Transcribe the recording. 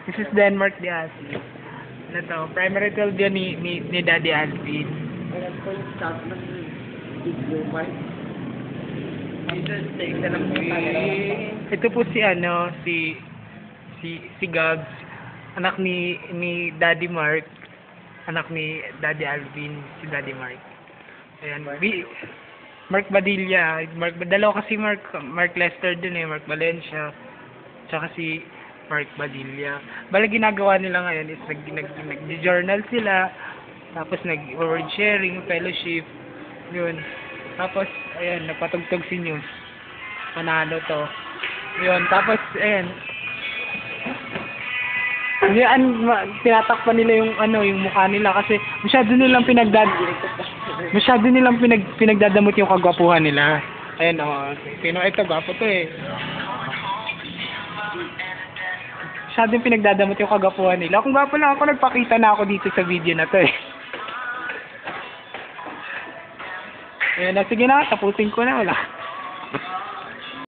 This is Denmark Diasi. Ano to? Primary 12 yun ni Daddy Alvin. Ayan po yung start ng video, Mike. Take na lang po Ito po si si Gabs, anak ni Daddy Mark, anak ni Daddy Alvin, si Daddy Mark. Ayan, Mark Badilla, dalawa kasi Mark Lester din Mark Valencia, tsaka si Mark Badilla. Bala ginagawa nila ngayon is nag-journal sila, tapos nag-word sharing, fellowship, yun. Tapos, ayan, nagpatugtog si News. Panalo to. Yun, tapos, ayan. Tinatakpan nila yung mukha nila kasi masyado nilang pinagdadamot yung kagwapuhan nila. Ayan, ito, gwapo to Masyado pinagdadamot yung kagwapuhan nila. Kung gwapo lang ako, nagpakita na ako dito sa video na to Ayan, sige na, tapusin ko na, wala.